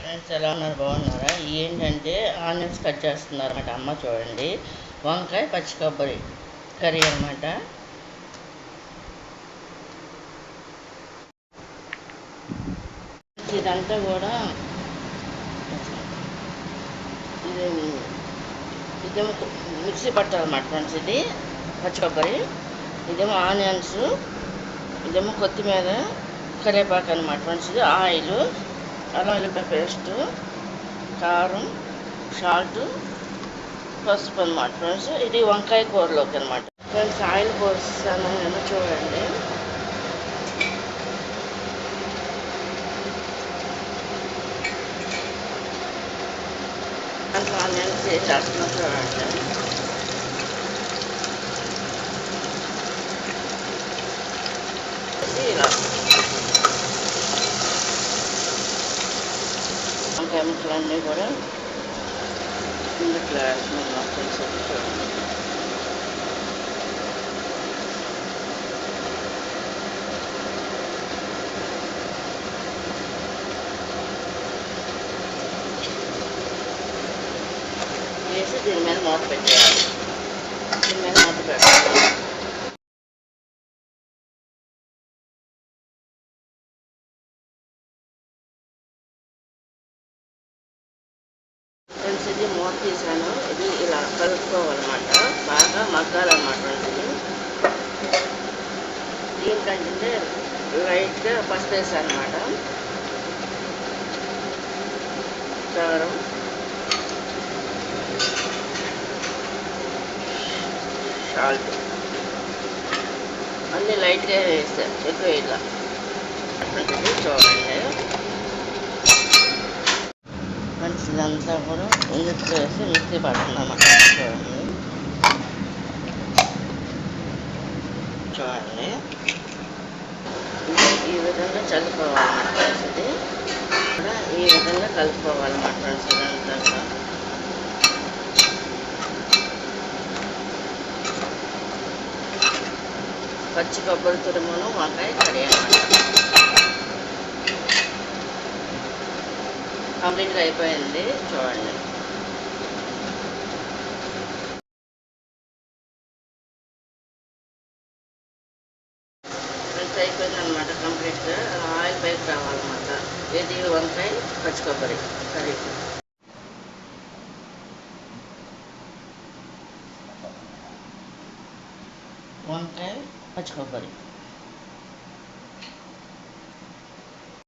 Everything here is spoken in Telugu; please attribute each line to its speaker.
Speaker 1: ఫ్రెండ్స్ ఎలా ఉన్నారు, బాగున్నారా? ఏంటంటే ఆనియన్స్ కట్ చేస్తున్నారు అన్నమాట అమ్మ. చూడండి, వంకాయ పచ్చి కొబ్బరి కర్రీ అనమాట. ఇదంతా కూడా ఇది ఇదేమో మిక్సీ పట్టాలన్నమాట ఫ్రెండ్స్. ఇది పచ్చి కొబ్బరి, ఇదేమో ఆనియన్స్, ఇదేమో కొత్తిమీర, కరివేపాకు అనమాట ఫ్రెండ్స్. ఇది ఆయిల్, అల్లం వెల్లిపాయ పేస్టు, కారం, సాల్ట్, పసుపు అనమాట ఫ్రెండ్స్. ఇది వంకాయ కూరలోకి అనమాట ఫ్రెండ్స్. ఆయిల్ పోస్తాను నేను, చూడండి. దాంట్లో ఆనియన్స్ వేసేస్తున్నా, చూడండి. ఇలా వంకాయ ముక్కలన్నీ కూడా ఇందులో వేస్తున్నాం ఫ్రెండ్స్. చూడండి, వేసి దీని మీద మూత పెట్టేయాలి. దీని మీద మూత పెట్టాలి. ఫ్రెండ్స్, ఇది మూత తీసాను. ఇది ఇలా కలుపుకోవాలన్నమాట, బాగా మగ్గాలన్నమాట ఫ్రెండ్స్. ఇది ఏంటంటే లైట్గా పసుపు వేసాను అనమాట, కారం, సాల్ట్ అన్నీ లైట్గా వేస్తాను, ఎక్కువ ఇలా. చూడండి ఫ్రెండ్స్, ఇదంతా కూడా ఇందులో వేసి మిక్సీ పడుతున్నాం. చూడండి, చూడండి, ఈ విధంగా చల్లుకోవాలన్నమాట ఫ్రెండ్స్. ఇది కూడా ఈ విధంగా కలుపుకోవాలన్నమాట ఫ్రెండ్స్. ఇదంతా పచ్చి కొబ్బరి తురుమును వంకాయ కర్రీ అన్నమాట. కంప్లీట్గా అయిపోయింది, చూడండి. ఫ్రెండ్స్, అయిపోయింది అనమాట కంప్లీట్గా. ఆయిల్ పైకి రావాలన్నమాట. ఇది వంకాయ పచ్చి కొబ్బరి కర్రీ. వంకాయ పచ్చి కొబ్బరి